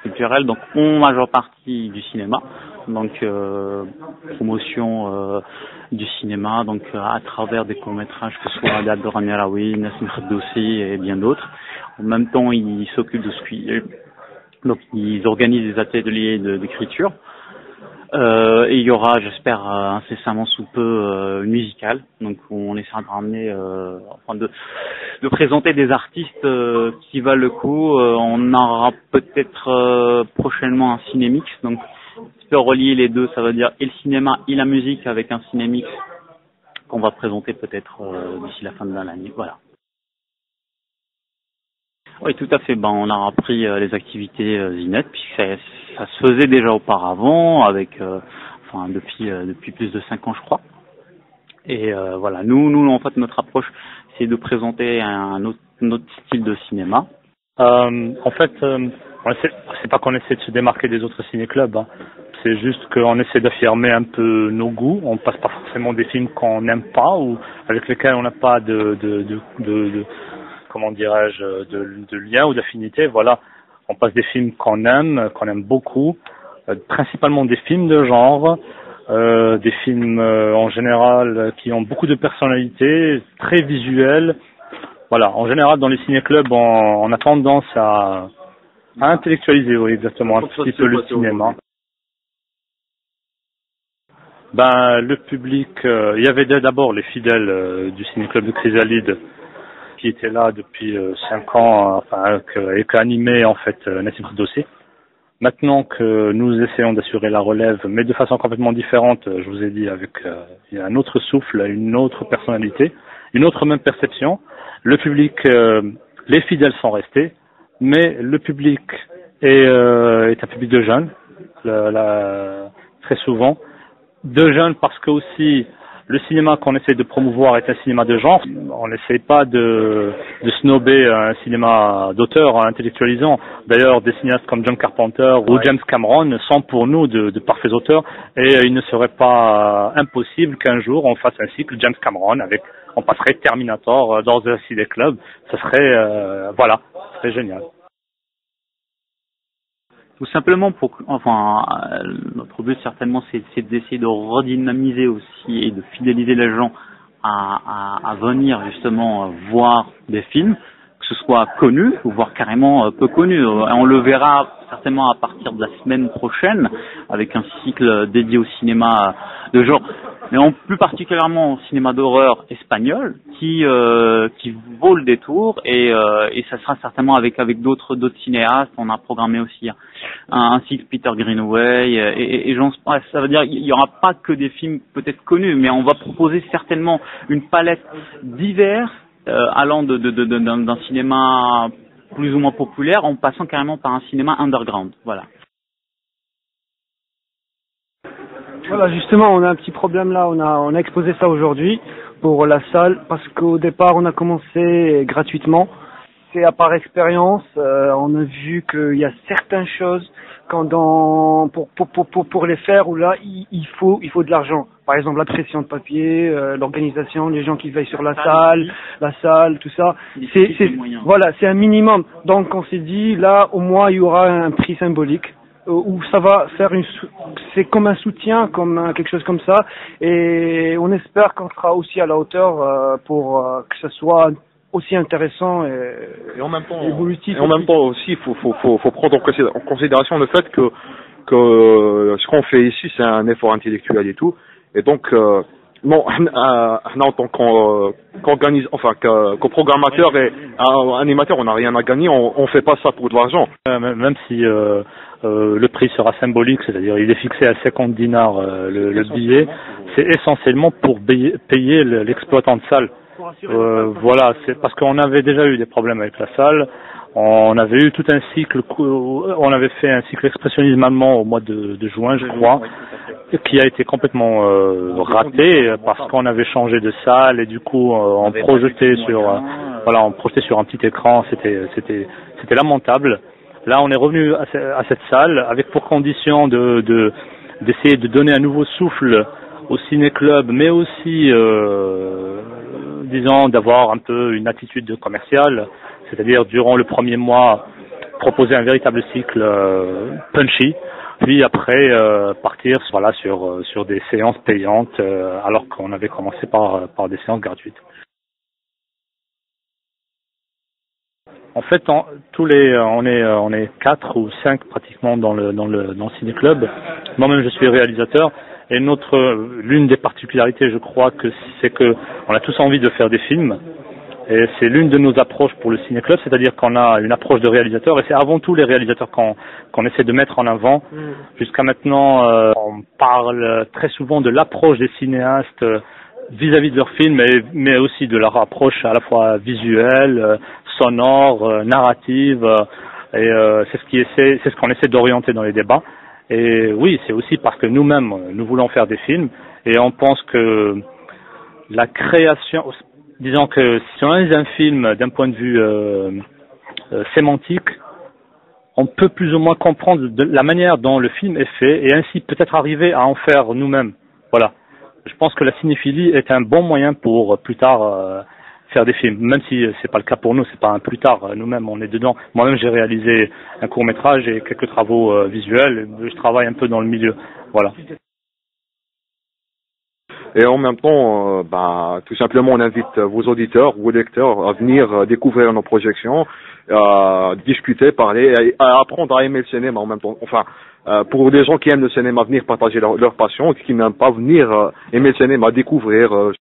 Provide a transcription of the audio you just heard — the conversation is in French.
culturels, donc en majeure partie du cinéma, donc promotion du cinéma, donc à travers des courts-métrages que ce soit Adad Rami Araoui, Nassim Kheddoussi et bien d'autres. En même temps, ils s'occupent de ce qui, donc ils organisent des ateliers d'écriture. Et il y aura, j'espère, incessamment sous peu une musicale. Donc on essaiera de ramener, de présenter des artistes qui valent le coup. On aura peut-être prochainement un cinémix. Donc on peut relier les deux, ça veut dire et le cinéma et la musique avec un cinémix qu'on va présenter peut-être d'ici la fin de l'année. Voilà. Oui, tout à fait. Ben, on a repris les activités Zinette, puisque ça se faisait déjà auparavant, avec, depuis plus de 5 ans, je crois. Et voilà, nous, en fait, notre approche, c'est de présenter un autre style de cinéma. En fait, c'est pas qu'on essaie de se démarquer des autres ciné-clubs. Hein. C'est juste qu'on essaie d'affirmer un peu nos goûts. On passe pas forcément des films qu'on n'aime pas ou avec lesquels on n'a pas comment dirais-je, de lien ou d'affinité. Voilà, on passe des films qu'on aime beaucoup, principalement des films de genre, des films en général qui ont beaucoup de personnalité, très visuels. Voilà, en général dans les ciné-clubs, on a tendance à intellectualiser, oui, exactement, un petit peu le cinéma. Ben, le public, il y avait d'abord les fidèles du ciné-club de Chrysalide, qui était là depuis 5 ans, enfin, et qui animait en fait Nassim Kheddoussi. Maintenant que nous essayons d'assurer la relève, mais de façon complètement différente, je vous ai dit, avec un autre souffle, une autre personnalité, une autre même perception. Le public, les fidèles sont restés, mais le public est un public de jeunes, très souvent. De jeunes parce que aussi le cinéma qu'on essaie de promouvoir est un cinéma de genre. On n'essaie pas de snobber un cinéma d'auteur intellectualisant. D'ailleurs, des cinéastes comme John Carpenter ou James Cameron sont pour nous de parfaits auteurs et il ne serait pas impossible qu'un jour on fasse un cycle James Cameron on passerait Terminator dans un ciné-club. Ça serait, ça serait génial. Tout simplement notre but certainement c'est d'essayer de redynamiser aussi et de fidéliser les gens à venir justement voir des films, que ce soit connus ou voire carrément peu connus. On le verra certainement à partir de la semaine prochaine avec un cycle dédié au cinéma de genre, mais plus particulièrement au cinéma d'horreur espagnol qui vaut le détour et ça sera certainement avec d'autres cinéastes. On a programmé aussi un cycle Peter Greenaway et ça veut dire il y aura pas que des films peut-être connus, mais on va proposer certainement une palette diverse allant d'un cinéma plus ou moins populaire en passant carrément par un cinéma underground. Voilà. Voilà, justement, on a un petit problème là. On a exposé ça aujourd'hui pour la salle parce qu'au départ, on a commencé gratuitement. C'est par expérience. On a vu qu'il y a certaines choses pour les faire où là, il faut de l'argent. Par exemple, la pression de papier, l'organisation, les gens qui veillent sur la salle, tout ça. C'est un minimum. Donc, on s'est dit là, au moins, il y aura un prix symbolique. Où ça va faire c'est comme un soutien, comme quelque chose comme ça, et on espère qu'on sera aussi à la hauteur pour que ce soit aussi intéressant et en même temps évolutif. Et en même temps aussi, il faut prendre en considération le fait que ce qu'on fait ici, c'est un effort intellectuel et tout, et donc non, en tant qu'programmateur et animateur, on n'a rien à gagner, on fait pas ça pour de l'argent. Même si le prix sera symbolique, c'est-à-dire il est fixé à 50 dinars le billet, c'est essentiellement pour payer l'exploitant de salle. Voilà, c'est parce qu'on avait déjà eu des problèmes avec la salle. On avait eu tout un cycle, on avait fait un cycle expressionnisme allemand au mois de juin, je crois, qui a été complètement raté parce qu'on avait changé de salle et du coup on projetait sur un petit écran, c'était lamentable. Là, on est revenu à cette salle avec pour condition d'essayer de donner un nouveau souffle au ciné-club, mais aussi disons d'avoir un peu une attitude commerciale, c'est-à-dire durant le premier mois proposer un véritable cycle punchy, puis après partir voilà, sur des séances payantes alors qu'on avait commencé par des séances gratuites. En fait, on est 4 ou 5 pratiquement dans le ciné-club. Moi-même, je suis réalisateur. Et l'une des particularités, je crois, c'est que on a tous envie de faire des films. Et c'est l'une de nos approches pour le ciné-club, c'est-à-dire qu'on a une approche de réalisateur. Et c'est avant tout les réalisateurs qu'on essaie de mettre en avant. Jusqu'à maintenant, on parle très souvent de l'approche des cinéastes vis-à-vis de leurs films, mais aussi de leur approche à la fois visuelle, sonore, narrative, et c'est ce qu'on essaie d'orienter dans les débats. Et oui, c'est aussi parce que nous-mêmes, nous voulons faire des films, et on pense que la création, disons que si on analyse un film d'un point de vue sémantique, on peut plus ou moins comprendre la manière dont le film est fait, et ainsi peut-être arriver à en faire nous-mêmes. Voilà. Je pense que la cinéphilie est un bon moyen pour plus tard faire des films, même si c'est pas le cas pour nous, c'est pas un plus tard, nous-mêmes on est dedans. Moi-même j'ai réalisé un court-métrage et quelques travaux visuels, je travaille un peu dans le milieu, voilà. Et en même temps, tout simplement on invite vos auditeurs, vos lecteurs à venir découvrir nos projections, discuter, parler, à apprendre à aimer le cinéma en même temps. Enfin, pour les gens qui aiment le cinéma, venir partager leur passion, qui n'aiment pas venir aimer le cinéma, découvrir.